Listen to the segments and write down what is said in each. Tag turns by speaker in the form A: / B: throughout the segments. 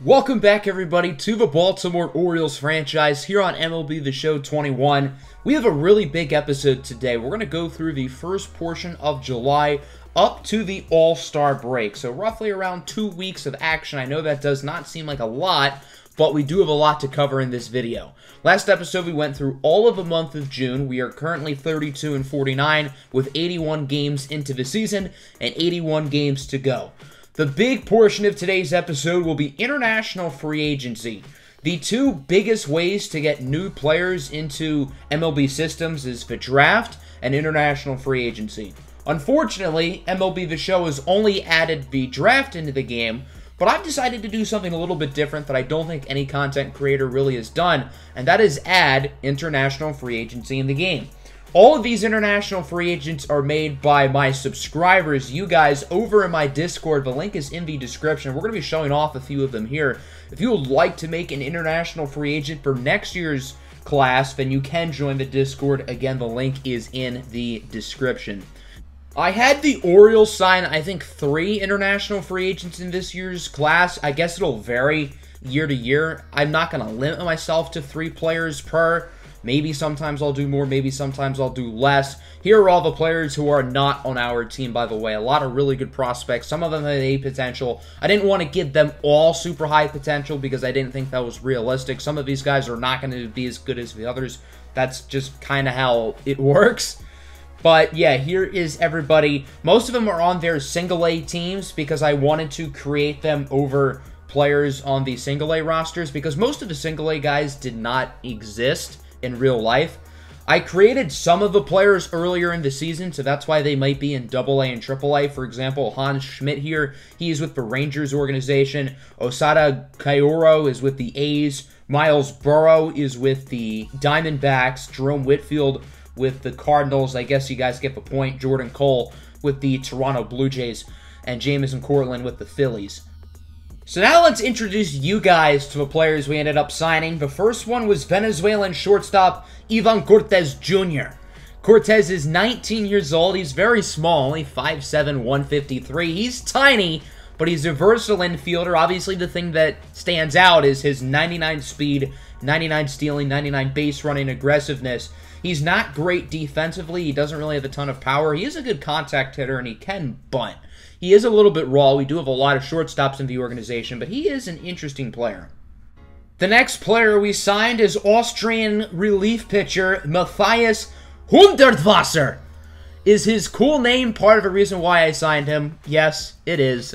A: Welcome back, everybody, to the Baltimore Orioles franchise here on MLB The Show 21. We have a really big episode today. We're going to go through the first portion of July up to the All-Star break. So roughly around 2 weeks of action. I know that does not seem like a lot, but we do have a lot to cover in this video. Last episode, we went through all of the month of June. We are currently 32-49 with 81 games into the season and 81 games to go. The big portion of today's episode will be international free agency. The two biggest ways to get new players into MLB systems is the draft and international free agency. Unfortunately, MLB The Show has only added the draft into the game, but I've decided to do something a little bit different that I don't think any content creator really has done, and that is add international free agency in the game. All of these international free agents are made by my subscribers, you guys, over in my Discord. The link is in the description. We're going to be showing off a few of them here. If you would like to make an international free agent for next year's class, then you can join the Discord. Again, the link is in the description. I had the Orioles sign, I think, 3 international free agents in this year's class. I guess it'll vary year to year. I'm not going to limit myself to 3 players per. Maybe sometimes I'll do more, maybe sometimes I'll do less. Here are all the players who are not on our team, by the way. A lot of really good prospects. Some of them have A potential. I didn't want to give them all super high potential because I didn't think that was realistic. Some of these guys are not going to be as good as the others. That's just kind of how it works. But yeah, here is everybody. Most of them are on their single-A teams because I wanted to create them over players on the single-A rosters because most of the single-A guys did not exist in real life. I created some of the players earlier in the season, so that's why they might be in AA and AAA. For example, Hans Schmidt here, he is with the Rangers organization. Osada Kaoro is with the A's. Miles Burrow is with the Diamondbacks. Jerome Whitfield with the Cardinals. I guess you guys get the point. Jordan Cole with the Toronto Blue Jays. And Jamison Courtland with the Phillies. So now let's introduce you guys to the players we ended up signing. The first one was Venezuelan shortstop Ivan Cortes Jr. Cortes is 19 years old. He's very small, only 5'7", 153. He's tiny, but he's a versatile infielder. Obviously, the thing that stands out is his 99 speed, 99 stealing, 99 base running aggressiveness. He's not great defensively. He doesn't really have a ton of power. He is a good contact hitter, and he can bunt. He is a little bit raw. We do have a lot of shortstops in the organization, but he is an interesting player. The next player we signed is Austrian relief pitcher Matthias Hundertwasser. Is his cool name part of the reason why I signed him? Yes, it is.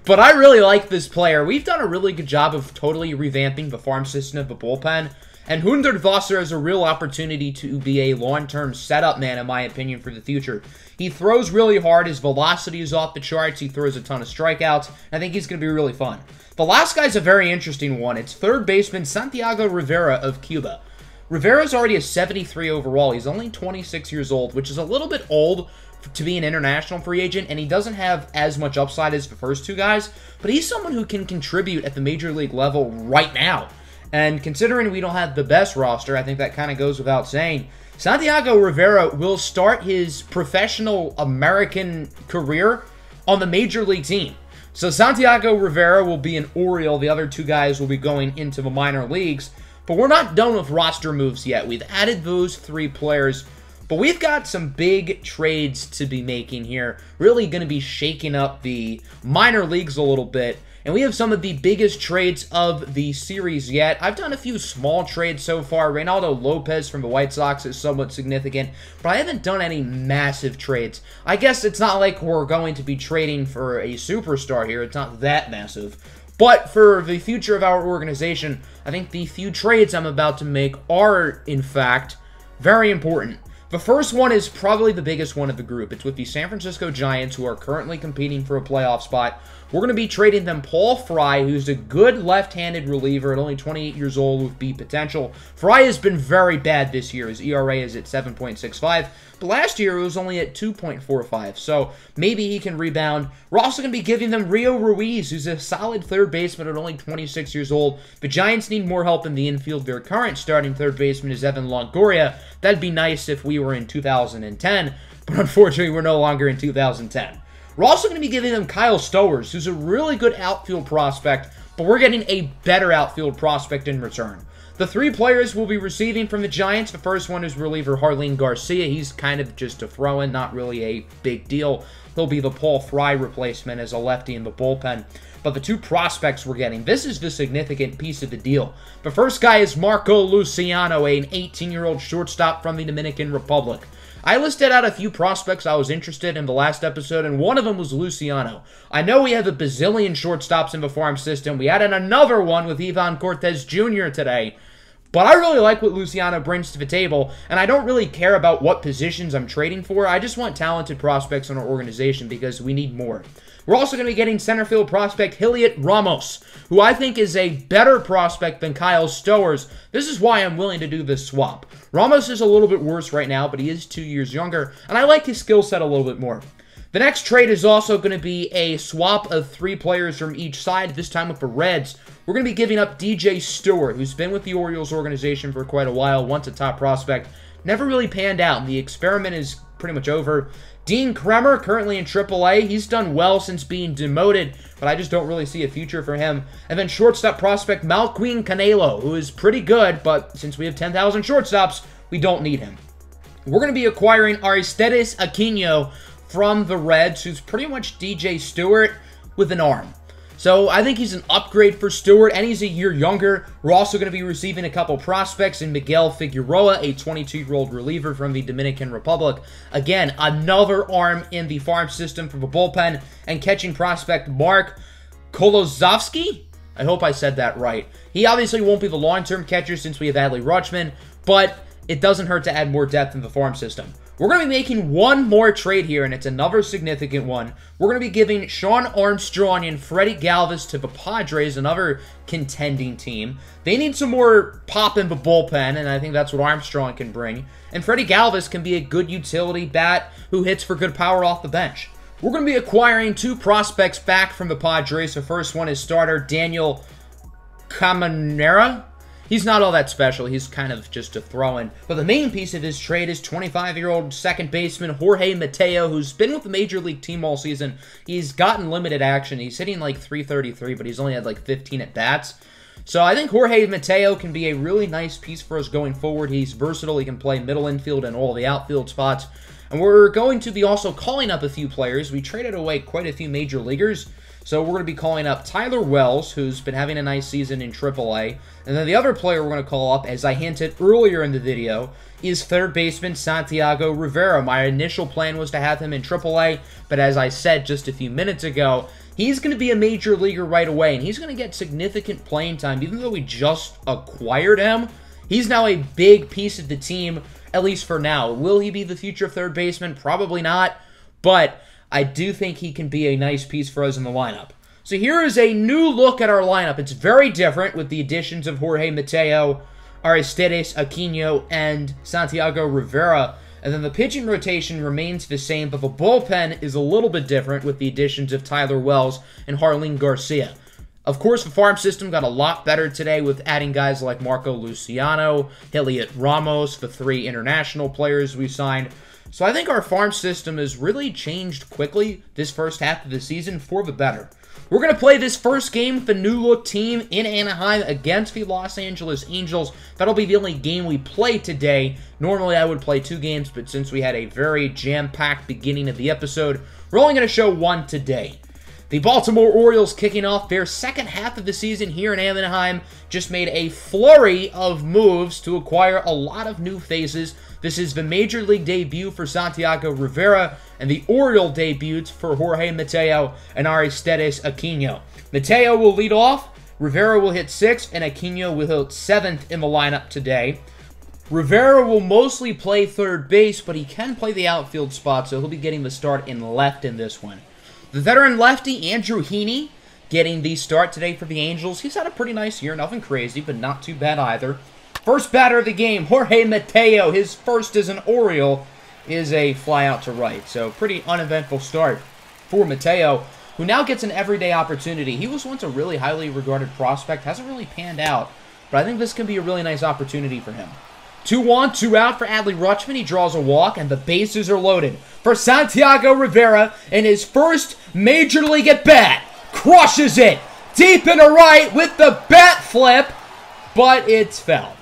A: But I really like this player. We've done a really good job of totally revamping the farm system of the bullpen. And Hundertwasser has a real opportunity to be a long-term setup man, in my opinion, for the future. He throws really hard. His velocity is off the charts. He throws a ton of strikeouts. I think he's going to be really fun. The last guy's a very interesting one. It's third baseman Santiago Rivera of Cuba. Rivera's already a 73 overall. He's only 26 years old, which is a little bit old to be an international free agent, and he doesn't have as much upside as the first two guys, but he's someone who can contribute at the major league level right now. And considering we don't have the best roster, I think that kind of goes without saying. Santiago Rivera will start his professional American career on the major league team. So Santiago Rivera will be an Oriole. The other two guys will be going into the minor leagues. But we're not done with roster moves yet. We've added those 3 players. But we've got some big trades to be making here. Really going to be shaking up the minor leagues a little bit. And we have some of the biggest trades of the series yet. I've done a few small trades so far. Reynaldo Lopez from the White Sox is somewhat significant, but I haven't done any massive trades. I guess it's not like we're going to be trading for a superstar here. It's not that massive. But for the future of our organization, I think the few trades I'm about to make are, in fact, very important. The first one is probably the biggest one of the group. It's with the San Francisco Giants, who are currently competing for a playoff spot. We're going to be trading them Paul Fry, who's a good left-handed reliever at only 28 years old with B potential. Fry has been very bad this year. His ERA is at 7.65, but last year it was only at 2.45, so maybe he can rebound. We're also going to be giving them Rio Ruiz, who's a solid third baseman at only 26 years old. The Giants need more help in the infield. Their current starting third baseman is Evan Longoria. That'd be nice if we were in 2010, but unfortunately we're no longer in 2010. We're also going to be giving them Kyle Stowers, who's a really good outfield prospect, but we're getting a better outfield prospect in return. The 3 players we'll be receiving from the Giants, the first one is reliever Harleen Garcia. He's kind of just a throw-in, not really a big deal. He'll be the Paul Fry replacement as a lefty in the bullpen. But the 2 prospects we're getting, this is the significant piece of the deal. The first guy is Marco Luciano, an 18-year-old shortstop from the Dominican Republic. I listed out a few prospects I was interested in the last episode, and one of them was Luciano. I know we have a bazillion shortstops in the farm system. We added another one with Ivan Cortez Jr. today. But I really like what Luciano brings to the table, and I don't really care about what positions I'm trading for. I just want talented prospects in our organization because we need more. We're also going to be getting center field prospect Heliot Ramos, who I think is a better prospect than Kyle Stowers. This is why I'm willing to do this swap. Ramos is a little bit worse right now, but he is 2 years younger, and I like his skill set a little bit more. The next trade is also going to be a swap of 3 players from each side, this time with the Reds. We're going to be giving up DJ Stewart, who's been with the Orioles organization for quite a while, once a top prospect. Never really panned out, and the experiment is pretty much over. Dean Kremer, currently in AAA. He's done well since being demoted, but I just don't really see a future for him. And then shortstop prospect Malquin Canelo, who is pretty good, but since we have 10,000 shortstops, we don't need him. We're going to be acquiring Aristides Aquino from the Reds, who's pretty much DJ Stewart with an arm. So I think he's an upgrade for Stewart, and he's a year younger. We're also going to be receiving a couple prospects in Miguel Figueroa, a 22-year-old reliever from the Dominican Republic. Again, another arm in the farm system for the bullpen, and catching prospect Mark Kolozovsky. I hope I said that right. He obviously won't be the long-term catcher since we have Adley Rutschman, but it doesn't hurt to add more depth in the farm system. We're going to be making one more trade here, and it's another significant one. We're going to be giving Sean Armstrong and Freddie Galvis to the Padres, another contending team. They need some more pop in the bullpen, and I think that's what Armstrong can bring. And Freddie Galvis can be a good utility bat who hits for good power off the bench. We're going to be acquiring 2 prospects back from the Padres. The first one is starter Daniel Caminera. He's not all that special. He's kind of just a throw-in. But the main piece of his trade is 25-year-old second baseman Jorge Mateo, who's been with the Major League team all season. He's gotten limited action. He's hitting like .333, but he's only had like 15 at-bats. So I think Jorge Mateo can be a really nice piece for us going forward. He's versatile. He can play middle infield and all the outfield spots. And we're going to be also calling up a few players. We traded away quite a few major leaguers. So we're going to be calling up Tyler Wells, who's been having a nice season in AAA. And then the other player we're going to call up, as I hinted earlier in the video, is third baseman Santiago Rivera. My initial plan was to have him in AAA, but as I said just a few minutes ago, he's going to be a major leaguer right away, and he's going to get significant playing time. Even though we just acquired him, he's now a big piece of the team, at least for now. Will he be the future third baseman? Probably not, but I do think he can be a nice piece for us in the lineup. So here is a new look at our lineup. It's very different with the additions of Jorge Mateo, Aristides Aquino, and Santiago Rivera. And then the pitching rotation remains the same, but the bullpen is a little bit different with the additions of Tyler Wells and Harleen Garcia. Of course, the farm system got a lot better today with adding guys like Marco Luciano, Heliot Ramos, the 3 international players we signed. So I think our farm system has really changed quickly this first half of the season for the better. We're going to play this first game with the new-look team in Anaheim against the Los Angeles Angels. That'll be the only game we play today. Normally, I would play 2 games, but since we had a very jam-packed beginning of the episode, we're only going to show 1 today. The Baltimore Orioles, kicking off their second half of the season here in Anaheim, just made a flurry of moves to acquire a lot of new faces. This is the Major League debut for Santiago Rivera and the Oriole debuts for Jorge Mateo and Aristides Aquino. Mateo will lead off, Rivera will hit 6th, and Aquino will hit 7th in the lineup today. Rivera will mostly play third base, but he can play the outfield spot, so he'll be getting the start in left in this one. The veteran lefty, Andrew Heaney, getting the start today for the Angels. He's had a pretty nice year, nothing crazy, but not too bad either. First batter of the game, Jorge Mateo, his first as an Oriole, is a fly out to right. So pretty uneventful start for Mateo, who now gets an everyday opportunity. He was once a really highly regarded prospect, hasn't really panned out, but I think this can be a really nice opportunity for him. 2-1, 2 out for Adley Rutschman. He draws a walk, and the bases are loaded for Santiago Rivera in his first Major League at-bat. Crushes it deep into right with the bat flip, but it's foul.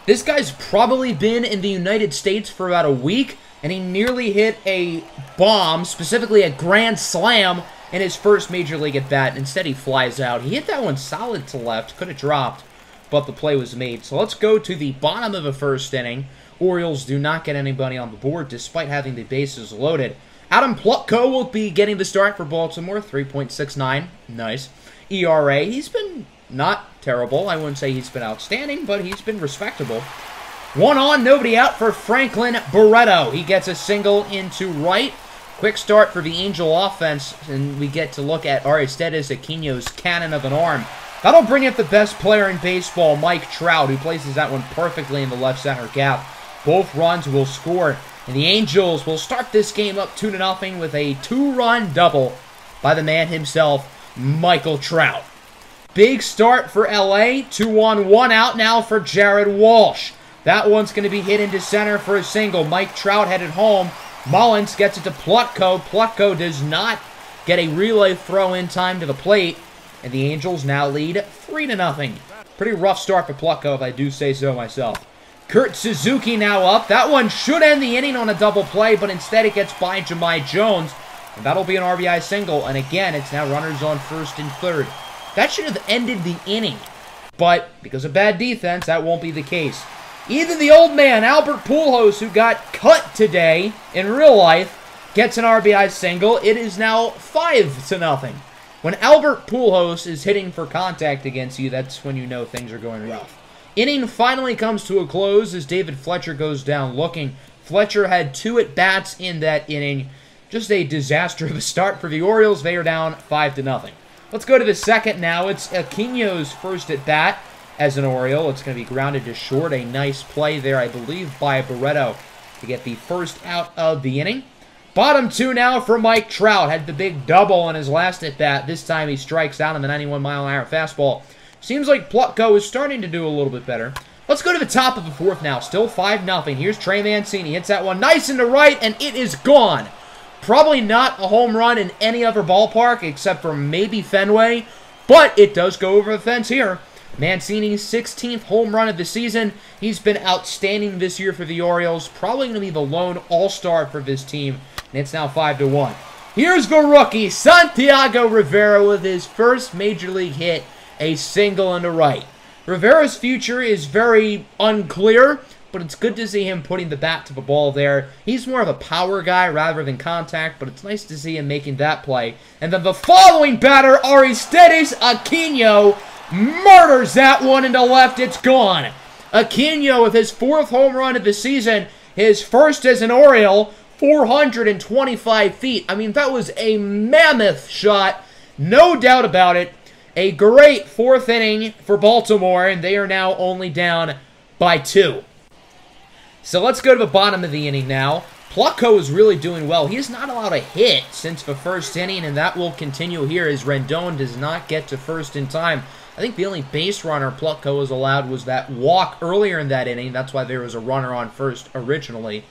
A: This guy's probably been in the United States for about a week, and he nearly hit a bomb, specifically a grand slam, in his first Major League at-bat. Instead, he flies out. He hit that one solid to left, could have dropped, but the play was made. So let's go to the bottom of the first inning. Orioles do not get anybody on the board, despite having the bases loaded. Adam Plutko will be getting the start for Baltimore, 3.69. Nice. ERA, he's been not terrible. I wouldn't say he's been outstanding, but he's been respectable. One on, nobody out for Franklin Barreto. He gets a single into right. Quick start for the Angel offense, and we get to look at Aristides Aquino's cannon of an arm. That'll bring up the best player in baseball, Mike Trout, who places that one perfectly in the left center gap. Both runs will score, and the Angels will start this game up 2-0 with a 2-run double by the man himself, Michael Trout. Big start for LA. 2-on, 1 out now for Jared Walsh. That one's going to be hit into center for a single. Mike Trout headed home. Mullins gets it to Plutko. Plutko does not get a relay throw in time to the plate. And the Angels now lead 3-0. Pretty rough start for Plutko, if I do say so myself. Kurt Suzuki now up. That one should end the inning on a double play, but instead it gets by Jahmai Jones. And that'll be an RBI single. And again, it's now runners on first and third. That should have ended the inning. But because of bad defense, that won't be the case. Even the old man, Albert Pujols, who got cut today in real life, gets an RBI single. It is now 5-0. When Albert Pujols is hitting for contact against you, that's when you know things are going rough. Inning finally comes to a close as David Fletcher goes down looking. Fletcher had 2 at-bats in that inning. Just a disaster of a start for the Orioles. They are down 5-0. Let's go to the second now. It's Aquino's first at-bat as an Oriole. It's going to be grounded to short. A nice play there, I believe, by Barreto to get the first out of the inning. Bottom 2 now for Mike Trout. Had the big double on his last at-bat. This time he strikes out on the 91-mile-an-hour fastball. Seems like Plutko is starting to do a little bit better. Let's go to the top of the fourth now. Still 5-0. Here's Trey Mancini. Hits that one nice into right, and it is gone. Probably not a home run in any other ballpark except for maybe Fenway, but it does go over the fence here. Mancini's 16th home run of the season. He's been outstanding this year for the Orioles. Probably going to be the lone all-star for this team, and it's now 5-1. Here's the rookie, Santiago Rivera, with his first Major League hit, a single into right. Rivera's future is very unclear, but it's good to see him putting the bat to the ball there. He's more of a power guy rather than contact, but it's nice to see him making that play. And then the following batter, Aristides Aquino, murders that one into left. It's gone. Aquino with his 4th home run of the season, his first as an Oriole, 425 feet. I mean, that was a mammoth shot, no doubt about it. A great 4th inning for Baltimore, and they are now only down by 2. So let's go to the bottom of the inning now. Plutko is really doing well. He has not allowed a hit since the first inning, and that will continue here as Rendon does not get to first in time. I think the only base runner Plutko was allowed was that walk earlier in that inning. That's why there was a runner on first originally.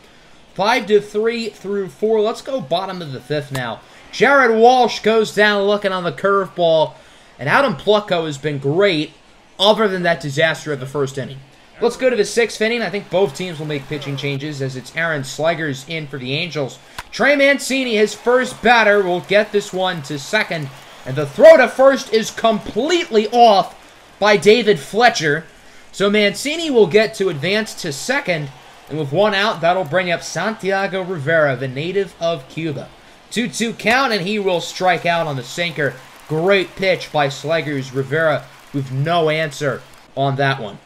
A: 5-3 through 4. Let's go bottom of the 5th now. Jared Walsh goes down looking on the curveball, and Adam Plutko has been great other than that disaster of the first inning. Let's go to the 6th inning. I think both teams will make pitching changes as it's Aaron Slegers in for the Angels. Trey Mancini, his first batter, will get this one to second. And the throw to first is completely off by David Fletcher. So Mancini will get to advance to second. And with 1 out, that'll bring up Santiago Rivera, the native of Cuba. 2-2 count, and he will strike out on the sinker. Great pitch by Slegers. Rivera with no answer on that one.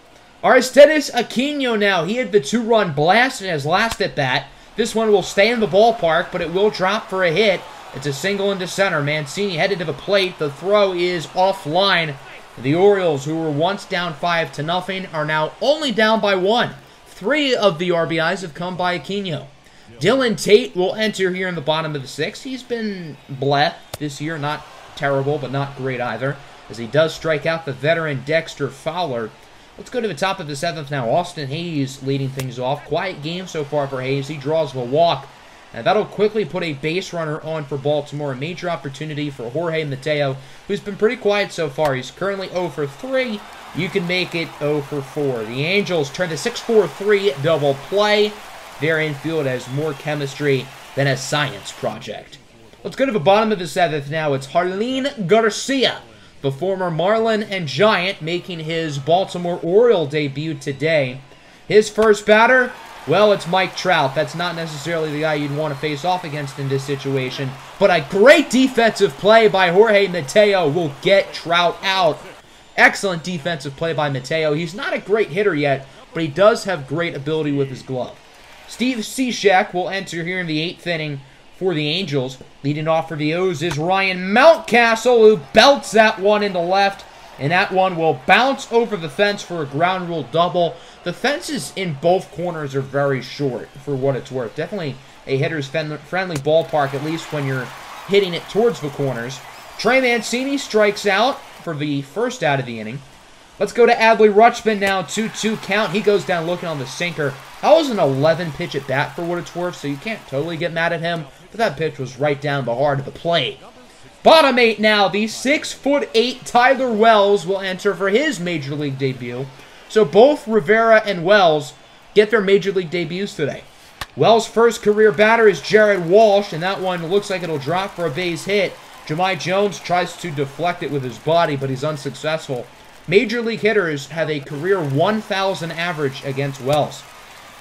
A: Aristides Aquino now. He had the 2-run blast in his last at-bat. This one will stay in the ballpark, but it will drop for a hit. It's a single into center. Mancini headed to the plate. The throw is offline. The Orioles, who were once down 5-0, are now only down by 1. 3 of the RBIs have come by Aquino. Dylan Tate will enter here in the bottom of the 6th. He's been bleh this year. Not terrible, but not great either, as he does strike out the veteran Dexter Fowler. Let's go to the top of the 7th now. Austin Hayes leading things off. Quiet game so far for Hayes. He draws the walk. And that'll quickly put a base runner on for Baltimore. A major opportunity for Jorge Mateo, who's been pretty quiet so far. He's currently 0 for 3. You can make it 0 for 4. The Angels turn the 6-4-3 double play. Their infield has more chemistry than a science project. Let's go to the bottom of the 7th now. It's Jarlin Garcia, the former Marlin and Giant, making his Baltimore Oriole debut today. His first batter, well, it's Mike Trout. That's not necessarily the guy you'd want to face off against in this situation, but a great defensive play by Jorge Mateo will get Trout out. Excellent defensive play by Mateo. He's not a great hitter yet, but he does have great ability with his glove. Steve Cishek will enter here in the 8th inning for the Angels. Leading off for the O's is Ryan Mountcastle, who belts that one into left, and that one will bounce over the fence for a ground rule double. The fences in both corners are very short, for what it's worth. Definitely a hitter's friendly ballpark, at least when you're hitting it towards the corners. Trey Mancini strikes out for the first out of the inning. Let's go to Adley Rutschman now, 2-2 count. He goes down looking on the sinker. That was an 11-pitch at bat for what it's worth, so you can't totally get mad at him, but that pitch was right down the heart of the plate. Bottom 8 now, the 6'8" Tyler Wells will enter for his Major League debut. So both Rivera and Wells get their Major League debuts today. Wells' first career batter is Jared Walsh, and that one looks like it'll drop for a base hit. Jahmai Jones tries to deflect it with his body, but he's unsuccessful. Major League hitters have a career 1,000 average against Wells,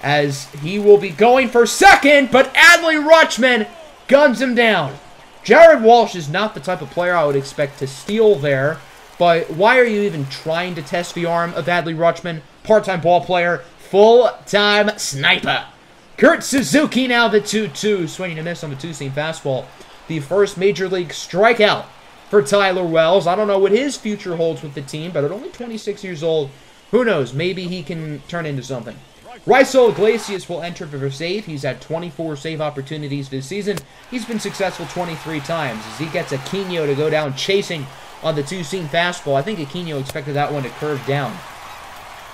A: as he will be going for second, but Adley Rutschman guns him down. Jared Walsh is not the type of player I would expect to steal there, but why are you even trying to test the arm of Adley Rutschman? Part-time ball player, full-time sniper. Kurt Suzuki now the 2-2, swinging a miss on the two-seam fastball. The first Major League strikeout for Tyler Wells. I don't know what his future holds with the team, but at only 26 years old, who knows? Maybe he can turn into something. Raisel Iglesias will enter for save. He's had 24 save opportunities this season. He's been successful 23 times as he gets Aquino to go down chasing on the two-seam fastball. I think Aquino expected that one to curve down.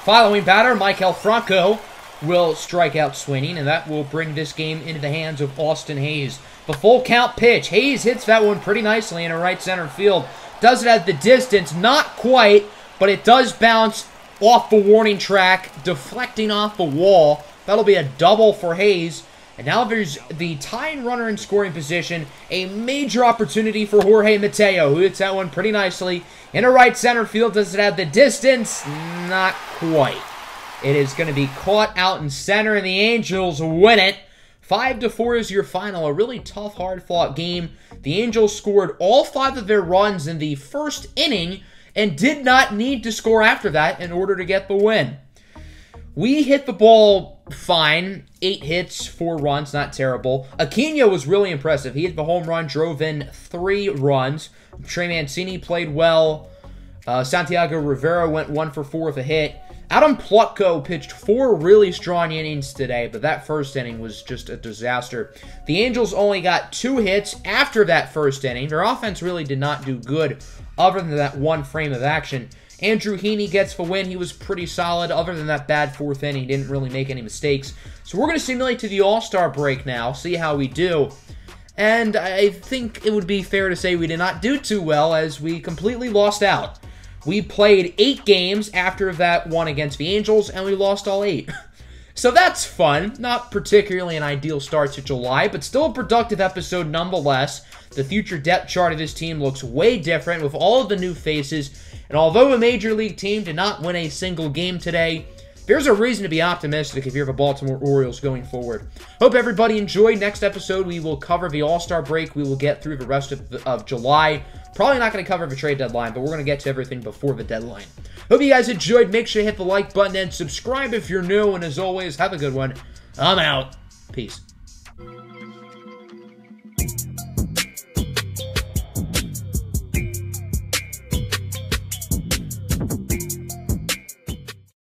A: Following batter, Michael Franco will strike out swinging, and that will bring this game into the hands of Austin Hayes. The full count pitch. Hayes hits that one pretty nicely in a right center field. Does it at the distance? Not quite, but it does bounce off the warning track, deflecting off the wall. That'll be a double for Hayes. And now there's the tying runner in scoring position. A major opportunity for Jorge Mateo, who hits that one pretty nicely. In a right center field, does it have the distance? Not quite. It is going to be caught out in center, and the Angels win it. 5-4 is your final. A really tough, hard-fought game. The Angels scored all 5 of their runs in the first inning and did not need to score after that in order to get the win. We hit the ball fine. 8 hits, 4 runs, not terrible. Aquino was really impressive. He hit the home run, drove in 3 runs. Trey Mancini played well. Santiago Rivera went 1 for 4 with a hit. Adam Plutko pitched 4 really strong innings today, but that first inning was just a disaster. The Angels only got 2 hits after that first inning. Their offense really did not do good other than that one frame of action. Andrew Heaney gets the win. He was pretty solid. Other than that bad 4th inning, he didn't really make any mistakes. So we're going to simulate to the All-Star break now, see how we do. And I think it would be fair to say we did not do too well as we completely lost out. We played 8 games after that one against the Angels, and we lost all 8. So that's fun. Not particularly an ideal start to July, but still a productive episode nonetheless. The future depth chart of this team looks way different with all of the new faces. And although a Major League team did not win a single game today, there's a reason to be optimistic if you're the Baltimore Orioles going forward. Hope everybody enjoyed. Next episode, we will cover the All-Star break. We will get through the rest of July. Probably not going to cover the trade deadline, but we're going to get to everything before the deadline. Hope you guys enjoyed. Make sure you hit the like button and subscribe if you're new. And as always, have a good one. I'm out. Peace.